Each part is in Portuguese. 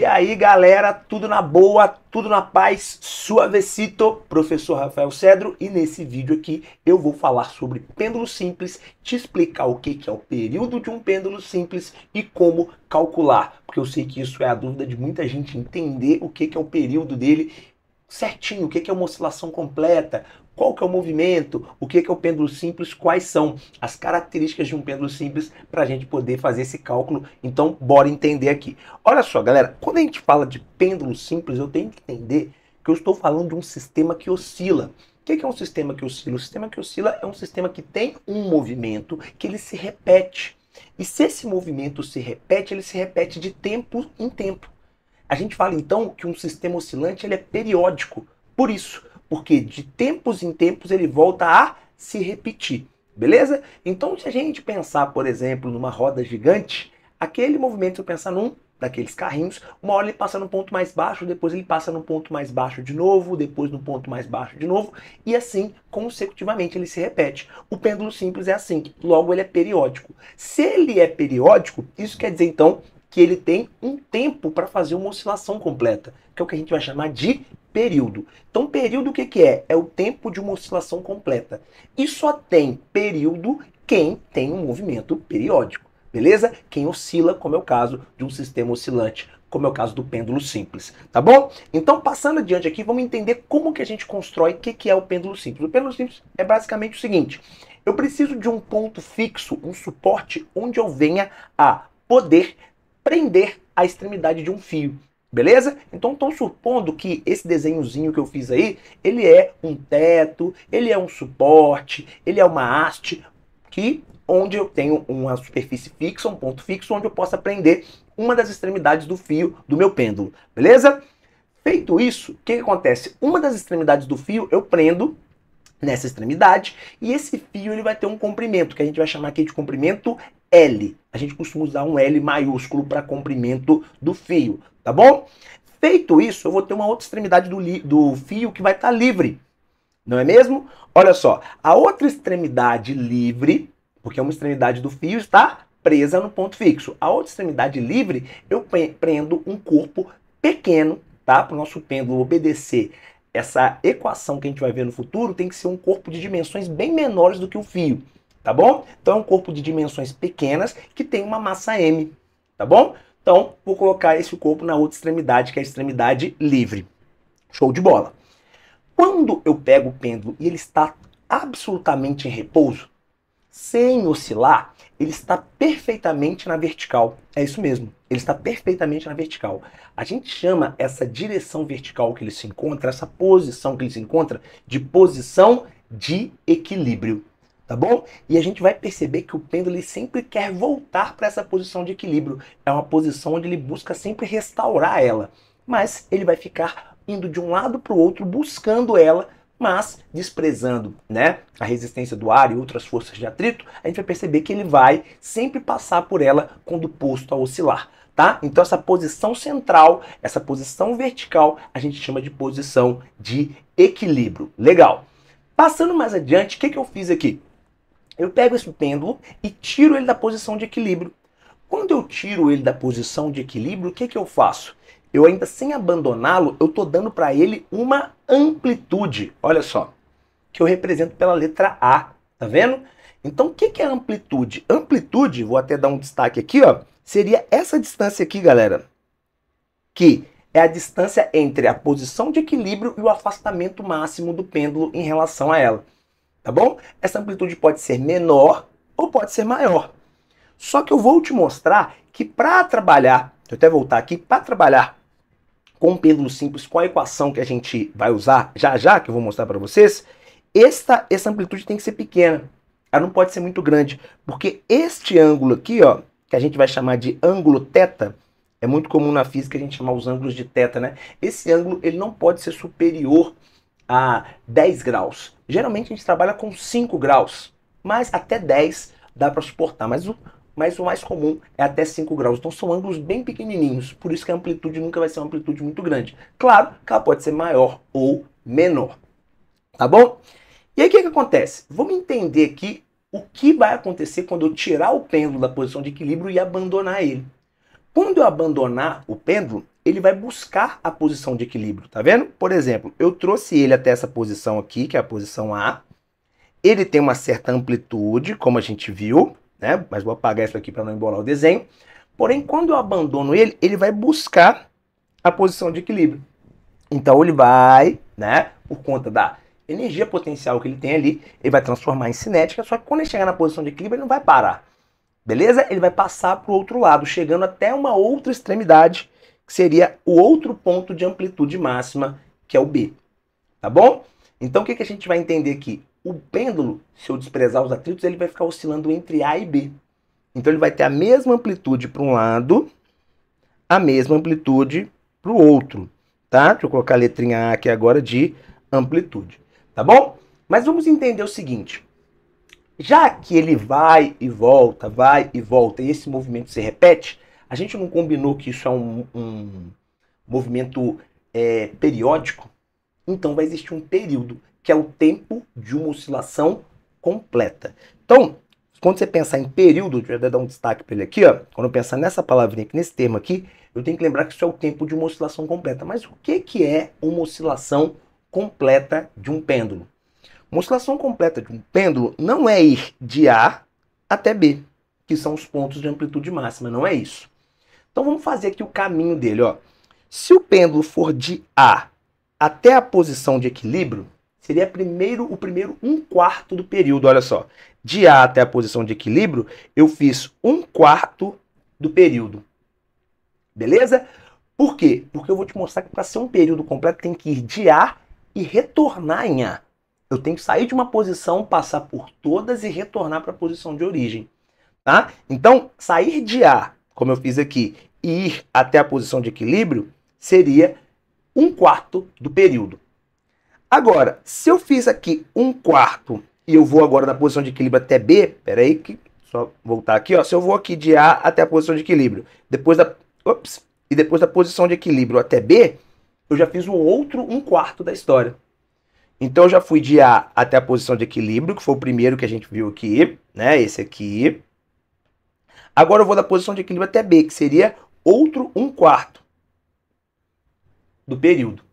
aí, galera, tudo na boa, tudo na paz, suavecito, professor Rafael Cedro, e nesse vídeo aqui eu vou falar sobre pêndulo simples, te explicar o que é o período de um pêndulo simples e como calcular, porque eu sei que isso é a dúvida de muita gente, entender o que é o período dele certinho, o que é uma oscilação completa, qual que é o movimento, o que é o pêndulo simples, quais são as características de um pêndulo simples para a gente poder fazer esse cálculo. Então, bora entender aqui. Olha só, galera, quando a gente fala de pêndulo simples, eu tenho que entender que eu estou falando de um sistema que oscila. O que é um sistema que oscila? O sistema que oscila é um sistema que tem um movimento que ele se repete. E se esse movimento se repete, ele se repete de tempo em tempo. A gente fala então que um sistema oscilante ele é periódico. Por isso, porque de tempos em tempos ele volta a se repetir, beleza? Então se a gente pensar, por exemplo, numa roda gigante, aquele movimento, se eu pensar num daqueles carrinhos, uma hora ele passa no ponto mais baixo, depois ele passa no ponto mais baixo de novo, depois no ponto mais baixo de novo, e assim consecutivamente ele se repete. O pêndulo simples é assim, logo ele é periódico. Se ele é periódico, isso quer dizer então que ele tem um tempo para fazer uma oscilação completa, que é o que a gente vai chamar de período. Então, período o que é? É o tempo de uma oscilação completa. E só tem período quem tem um movimento periódico, beleza? Quem oscila, como é o caso de um sistema oscilante, como é o caso do pêndulo simples, tá bom? Então, passando adiante aqui, vamos entender como que a gente constrói o que é o pêndulo simples. O pêndulo simples é basicamente o seguinte: eu preciso de um ponto fixo, um suporte, onde eu venha a poder prender a extremidade de um fio, beleza? Então estou supondo que esse desenhozinho que eu fiz aí, ele é um teto, ele é um suporte, ele é uma haste, onde eu tenho uma superfície fixa, um ponto fixo, onde eu possa prender uma das extremidades do fio do meu pêndulo, beleza? Feito isso, o que acontece? Uma das extremidades do fio eu prendo nessa extremidade, e esse fio ele vai ter um comprimento, que a gente vai chamar aqui de comprimento L. A gente costuma usar um L maiúsculo para comprimento do fio, tá bom? Feito isso, eu vou ter uma outra extremidade do fio que vai estar livre, não é mesmo? Olha só, a outra extremidade livre, porque uma extremidade do fio está presa no ponto fixo. A outra extremidade livre, eu prendo um corpo pequeno, tá? Para o nosso pêndulo obedecer essa equação que a gente vai ver no futuro, tem que ser um corpo de dimensões bem menores do que o fio, tá bom? Então é um corpo de dimensões pequenas que tem uma massa M, tá bom? Então vou colocar esse corpo na outra extremidade, que é a extremidade livre. Show de bola. Quando eu pego o pêndulo e ele está absolutamente em repouso, sem oscilar, ele está perfeitamente na vertical. É isso mesmo, ele está perfeitamente na vertical. A gente chama essa direção vertical que ele se encontra, essa posição que ele se encontra, de posição de equilíbrio, tá bom? E a gente vai perceber que o pêndulo ele sempre quer voltar para essa posição de equilíbrio. É uma posição onde ele busca sempre restaurar ela, mas ele vai ficar indo de um lado para o outro, buscando ela, mas desprezando, né, a resistência do ar e outras forças de atrito, a gente vai perceber que ele vai sempre passar por ela quando posto a oscilar, tá? Então essa posição central, essa posição vertical, a gente chama de posição de equilíbrio. Legal. Passando mais adiante, o que eu fiz aqui? Eu pego esse pêndulo e tiro ele da posição de equilíbrio. Quando eu tiro ele da posição de equilíbrio, o que eu faço? Eu ainda sem abandoná-lo, eu estou dando para ele uma amplitude, olha só, que eu represento pela letra A, tá vendo? Então o que é amplitude? Amplitude, vou até dar um destaque aqui, ó, seria essa distância aqui, galera, que é a distância entre a posição de equilíbrio e o afastamento máximo do pêndulo em relação a ela, tá bom? Essa amplitude pode ser menor ou pode ser maior. Só que eu vou te mostrar que para trabalhar, deixa eu até voltar aqui, para trabalhar com um pêndulo simples, com a equação que a gente vai usar já, que eu vou mostrar para vocês, essa amplitude tem que ser pequena. Ela não pode ser muito grande, porque este ângulo aqui, ó, que a gente vai chamar de ângulo θ, é muito comum na física a gente chamar os ângulos de θ, né? Esse ângulo ele não pode ser superior a 10 graus. Geralmente a gente trabalha com 5 graus, mas até 10 dá para suportar, mas o mais comum é até 5 graus. Então são ângulos bem pequenininhos, por isso que a amplitude nunca vai ser uma amplitude muito grande. Claro que ela pode ser maior ou menor, tá bom? E aí o que acontece? Vamos entender aqui o que vai acontecer quando eu tirar o pêndulo da posição de equilíbrio e abandonar ele. Quando eu abandonar o pêndulo, ele vai buscar a posição de equilíbrio, tá vendo? Por exemplo, eu trouxe ele até essa posição aqui, que é a posição A. Ele tem uma certa amplitude, como a gente viu, né? Mas vou apagar isso aqui para não embolar o desenho. Porém, quando eu abandono ele, ele vai buscar a posição de equilíbrio. Então ele vai, né, por conta da energia potencial que ele tem ali, ele vai transformar em cinética, só que quando ele chegar na posição de equilíbrio, ele não vai parar. Beleza? Ele vai passar para o outro lado, chegando até uma outra extremidade, que seria o outro ponto de amplitude máxima, que é o B. Tá bom? Então o que a gente vai entender aqui? O pêndulo, se eu desprezar os atritos, ele vai ficar oscilando entre A e B. Então ele vai ter a mesma amplitude para um lado, a mesma amplitude para o outro. Tá? Deixa eu colocar a letrinha A aqui agora de amplitude. Tá bom? Mas vamos entender o seguinte. Já que ele vai e volta, e esse movimento se repete, a gente não combinou que isso é um movimento periódico? Então vai existir um período, que é o tempo de uma oscilação completa. Então, quando você pensar em período, deixa eu dar um destaque para ele aqui, ó. Quando eu pensar nessa palavrinha aqui, nesse termo aqui, eu tenho que lembrar que isso é o tempo de uma oscilação completa. Mas o que é uma oscilação completa de um pêndulo? Uma oscilação completa de um pêndulo não é ir de A até B, que são os pontos de amplitude máxima, não é isso. Então vamos fazer aqui o caminho dele, ó. Se o pêndulo for de A até a posição de equilíbrio, seria o primeiro 1/4 do período, olha só. De A até a posição de equilíbrio, eu fiz 1/4 do período. Beleza? Por quê? Porque eu vou te mostrar que para ser um período completo tem que ir de A e retornar em A. Eu tenho que sair de uma posição, passar por todas e retornar para a posição de origem. Tá? Então, sair de A, como eu fiz aqui, e ir até a posição de equilíbrio, seria 1/4 do período. Agora, se eu fiz aqui 1/4 e eu vou agora da posição de equilíbrio até B, peraí, que só voltar aqui, ó. Se eu vou aqui de A até a posição de equilíbrio, depois da posição de equilíbrio até B, eu já fiz o outro 1/4 da história. Então eu já fui de A até a posição de equilíbrio, que foi o primeiro que a gente viu aqui, né? Esse aqui. Agora eu vou da posição de equilíbrio até B, que seria outro 1/4 do período.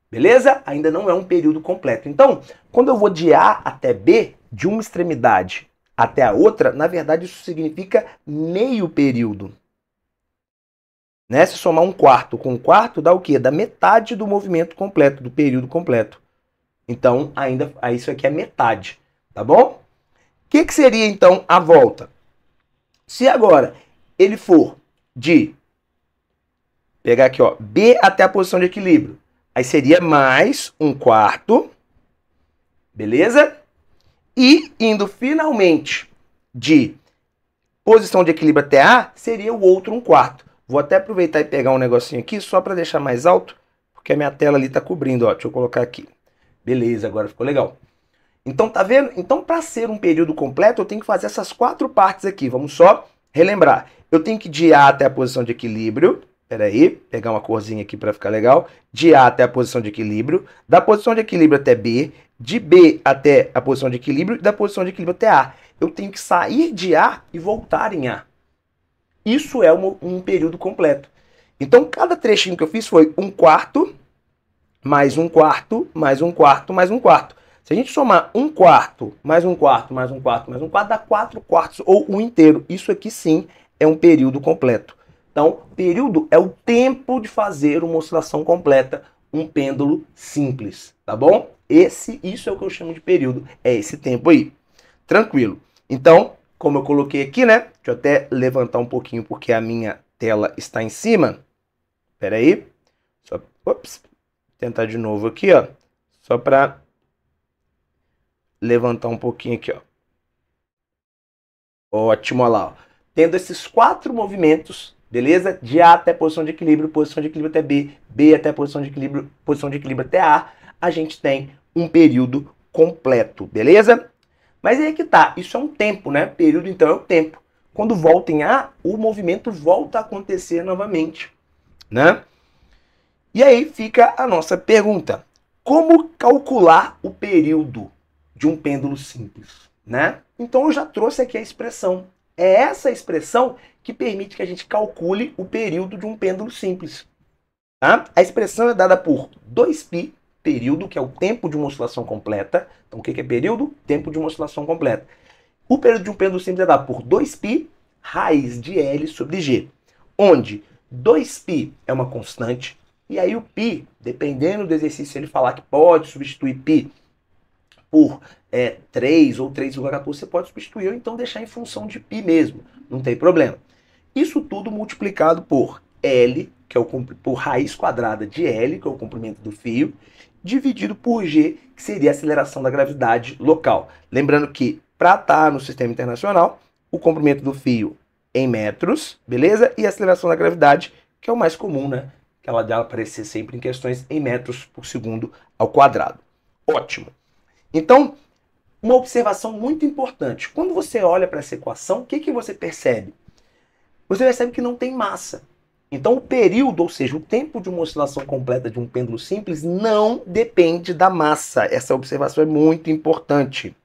Beleza? Ainda não é um período completo. Então, quando eu vou de A até B, de uma extremidade até a outra, na verdade isso significa meio período. Né? Se somar 1/4 com 1/4, dá o quê? Dá metade do movimento completo, do período completo. Então, isso aqui é metade, tá bom? O que seria, então, a volta? Se agora ele for de, pegar aqui, ó, B até a posição de equilíbrio, aí seria mais 1/4, beleza? E indo finalmente de posição de equilíbrio até A, seria o outro 1/4. Vou até aproveitar e pegar um negocinho aqui, só para deixar mais alto, porque a minha tela ali está cobrindo, ó. Deixa eu colocar aqui. Beleza, agora ficou legal. Então, tá vendo? Então, para ser um período completo, eu tenho que fazer essas 4 partes aqui. Vamos só relembrar. Eu tenho que ir de A até a posição de equilíbrio. Peraí, pegar uma corzinha aqui para ficar legal. De A até a posição de equilíbrio. Da posição de equilíbrio até B. De B até a posição de equilíbrio. E da posição de equilíbrio até A. Eu tenho que sair de A e voltar em A. Isso é um período completo. Então, cada trechinho que eu fiz foi 1/4, mais 1/4, mais 1/4, mais 1/4. Se a gente somar 1/4, mais 1/4, mais 1/4, mais 1/4, dá 4/4 ou 1 inteiro. Isso aqui sim é um período completo. Então, período é o tempo de fazer uma oscilação completa, um pêndulo simples, tá bom? Isso é o que eu chamo de período, é esse tempo aí. Tranquilo. Então, como eu coloquei aqui, né? Deixa eu até levantar um pouquinho porque a minha tela está em cima. Espera aí. Tentar de novo aqui, ó. Só para levantar um pouquinho aqui, ó. Ótimo, olha lá, ó. Tendo esses 4 movimentos, beleza? De A até a posição de equilíbrio até B, B até a posição de equilíbrio até A, a gente tem um período completo, beleza? Mas aí é que tá, isso é um tempo, né? Período, então, é o tempo. Quando volta em A, o movimento volta a acontecer novamente, né? E aí fica a nossa pergunta. Como calcular o período de um pêndulo simples, né? Então eu já trouxe aqui a expressão. É essa expressão que permite que a gente calcule o período de um pêndulo simples. Tá? A expressão é dada por 2π, período, que é o tempo de uma oscilação completa. Então, o que é período? Tempo de uma oscilação completa. O período de um pêndulo simples é dado por 2π raiz de L sobre G, onde 2π é uma constante, e aí o π, dependendo do exercício, ele falar que pode substituir π por 3 ou 3,14, você pode substituir ou então deixar em função de π mesmo, não tem problema. Isso tudo multiplicado por L, que é por raiz quadrada de L, que é o comprimento do fio, dividido por G, que seria a aceleração da gravidade local. Lembrando que, para estar no sistema internacional, o comprimento do fio em metros, beleza? E a aceleração da gravidade, que é o mais comum, né? Que ela deve aparecer sempre em questões em metros por segundo ao quadrado. Ótimo. Então, uma observação muito importante. Quando você olha para essa equação, o que você percebe? Você percebe que não tem massa. Então, o período, ou seja, o tempo de uma oscilação completa de um pêndulo simples, não depende da massa. Essa observação é muito importante.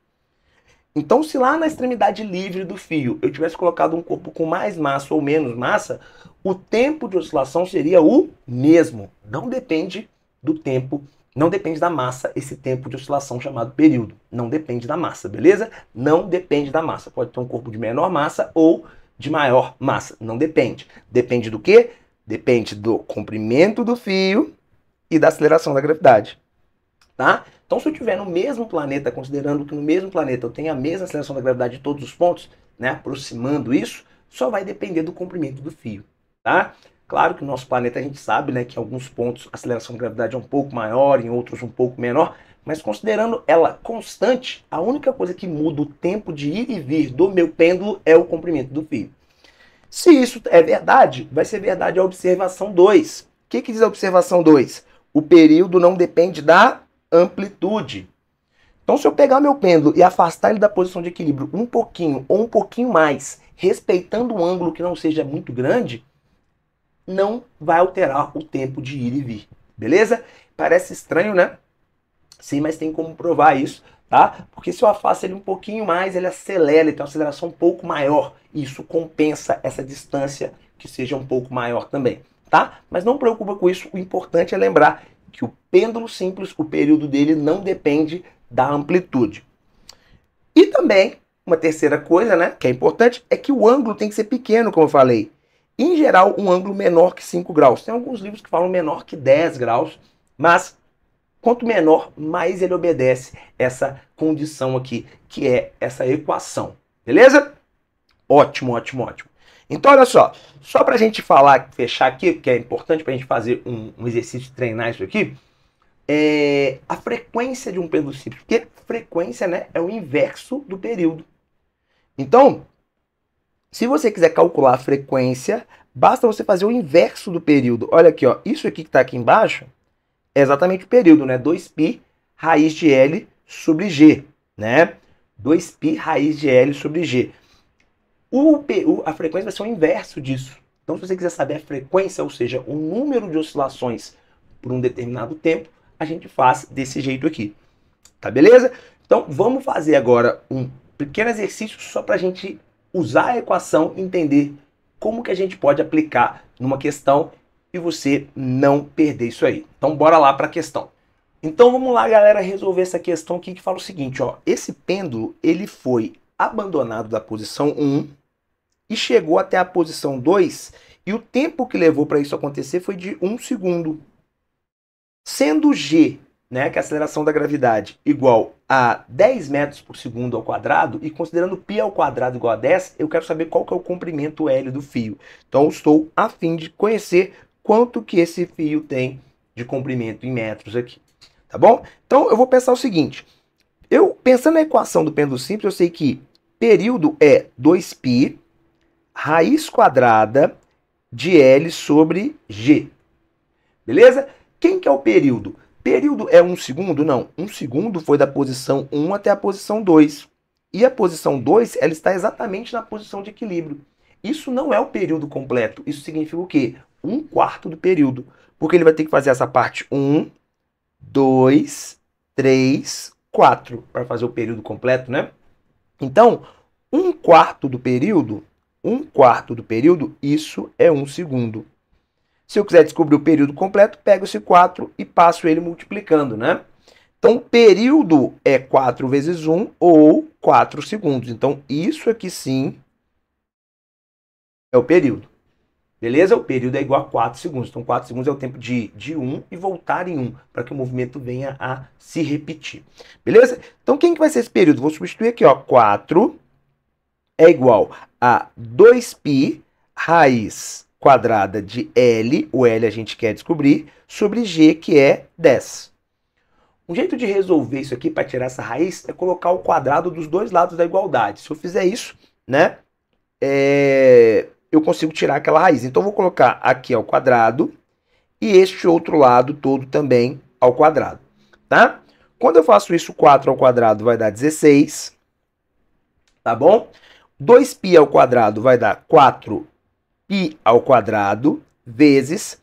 Então, se lá na extremidade livre do fio eu tivesse colocado um corpo com mais massa ou menos massa, o tempo de oscilação seria o mesmo. Não depende do tempo, não depende da massa esse tempo de oscilação chamado período. Não depende da massa, beleza? Não depende da massa. Pode ter um corpo de menor massa ou de maior massa. Não depende. Depende do quê? Depende do comprimento do fio e da aceleração da gravidade. Tá? Então, se eu estiver no mesmo planeta, considerando que no mesmo planeta eu tenho a mesma aceleração da gravidade de todos os pontos, né, aproximando isso, só vai depender do comprimento do fio. Tá? Claro que no nosso planeta a gente sabe, né, que em alguns pontos a aceleração da gravidade é um pouco maior, em outros um pouco menor, mas considerando ela constante, a única coisa que muda o tempo de ir e vir do meu pêndulo é o comprimento do fio. Se isso é verdade, vai ser verdade a observação 2. O que diz a observação 2? O período não depende da amplitude. Então, se eu pegar meu pêndulo e afastar ele da posição de equilíbrio um pouquinho ou um pouquinho mais, respeitando um ângulo que não seja muito grande, não vai alterar o tempo de ir e vir. Beleza? Parece estranho, né? Sim, mas tem como provar isso, tá? Porque se eu afasto ele um pouquinho mais, ele acelera, ele tem uma aceleração um pouco maior. Isso compensa essa distância que seja um pouco maior também, tá? Mas não preocupa com isso, o importante é lembrar que o pêndulo simples, o período dele não depende da amplitude. E também, uma terceira coisa, né, que é importante, é que o ângulo tem que ser pequeno, como eu falei. Em geral, um ângulo menor que 5 graus. Tem alguns livros que falam menor que 10 graus, mas quanto menor, mais ele obedece essa condição aqui, que é essa equação. Beleza? Ótimo, ótimo, ótimo. Então, olha só para a gente falar, fechar aqui, que é importante para a gente fazer um exercício de treinar isso aqui, a frequência de um pêndulo simples, porque frequência, né, é o inverso do período. Então, se você quiser calcular a frequência, basta você fazer o inverso do período. Olha aqui, ó, isso aqui que está aqui embaixo é exatamente o período, né? 2π raiz de L sobre G, né? 2π raiz de L sobre G. A frequência vai ser o inverso disso. Então, se você quiser saber a frequência, ou seja, o número de oscilações por um determinado tempo, a gente faz desse jeito aqui. Tá beleza? Então, vamos fazer agora um pequeno exercício só para a gente usar a equação e entender como que a gente pode aplicar numa questão e você não perder isso aí. Então, bora lá para a questão. Então, vamos lá, galera, resolver essa questão aqui que fala o seguinte, ó. Esse pêndulo, ele foi abandonado da posição 1 e chegou até a posição 2 e o tempo que levou para isso acontecer foi de 1 segundo. Sendo G, né, que é a aceleração da gravidade, igual a 10 metros por segundo ao quadrado, e considerando π ao quadrado igual a 10, eu quero saber qual que é o comprimento L do fio. Então, eu estou a fim de conhecer quanto que esse fio tem de comprimento em metros aqui. Tá bom? Então, eu vou pensar o seguinte. Pensando na equação do pêndulo simples, eu sei que período é 2π raiz quadrada de L sobre G. Beleza? Quem que é o período? Período é 1 segundo? Não. 1 segundo foi da posição 1 até a posição 2. E a posição 2, ela está exatamente na posição de equilíbrio. Isso não é o período completo. Isso significa o quê? 1/4 do período. Porque ele vai ter que fazer essa parte 1, 2, 3, 4 para fazer o período completo, né? Então, 1/4 do período, isso é 1 segundo. Se eu quiser descobrir o período completo, pego esse 4 e passo ele multiplicando, né? Então, o período é 4 vezes 1 ou 4 segundos. Então, isso aqui sim é o período. Beleza? O período é igual a 4 segundos. Então, 4 segundos é o tempo de 1 e voltar em 1, para que o movimento venha a se repetir. Beleza? Então, quem que vai ser esse período? Vou substituir aqui, ó. 4 é igual a 2π raiz quadrada de L, o L a gente quer descobrir, sobre G, que é 10. Um jeito de resolver isso aqui, para tirar essa raiz, é colocar o quadrado dos dois lados da igualdade. Se eu fizer isso, né, eu consigo tirar aquela raiz. Então, eu vou colocar aqui ao quadrado e este outro lado todo também ao quadrado, tá? Quando eu faço isso, 4 ao quadrado vai dar 16, tá bom? 2π ao quadrado vai dar 4π ao quadrado vezes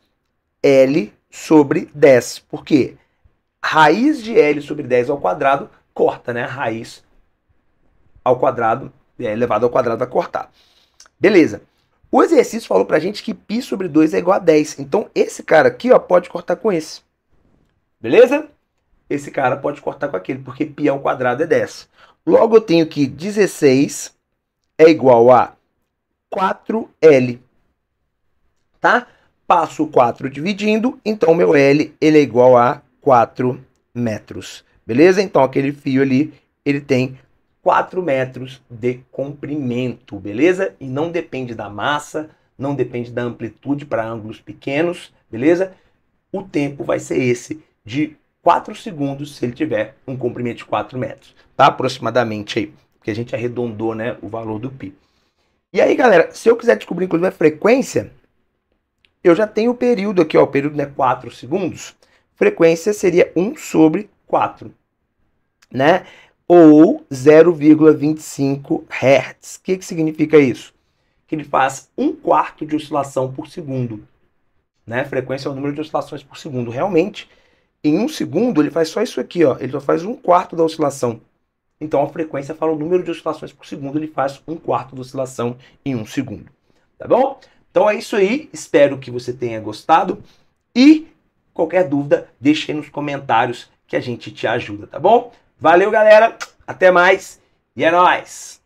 L sobre 10. Por quê? Raiz de L sobre 10 ao quadrado corta, né? Raiz ao quadrado, elevado ao quadrado vai cortar. Beleza. O exercício falou pra gente que π sobre 2 é igual a 10. Então, esse cara aqui, ó, pode cortar com esse. Beleza? Esse cara pode cortar com aquele, porque π ao quadrado é 10. Logo, eu tenho que 16 é igual a 4L. Tá? Passo o 4 dividindo, então meu L ele é igual a 4 metros. Beleza? Então, aquele fio ali, ele tem 4 metros de comprimento, beleza? E não depende da massa, não depende da amplitude para ângulos pequenos, beleza? O tempo vai ser esse, de 4 segundos, se ele tiver um comprimento de 4 metros, tá? Aproximadamente aí, porque a gente arredondou, né, o valor do π. E aí, galera, se eu quiser descobrir, inclusive, a frequência, eu já tenho o período aqui, ó, o período é 4 segundos, frequência seria 1 sobre 4, né? Ou 0,25 Hz. O que significa isso? Que ele faz 1/4 de oscilação por segundo. Né? Frequência é o número de oscilações por segundo. Realmente, em 1 segundo, ele faz só isso aqui, ó. Ele só faz 1/4 da oscilação. Então, a frequência fala o número de oscilações por segundo, ele faz 1/4 da oscilação em 1 segundo. Tá bom? Então, é isso aí. Espero que você tenha gostado. E, qualquer dúvida, deixe aí nos comentários que a gente te ajuda, tá bom? Valeu, galera. Até mais. E é nóis.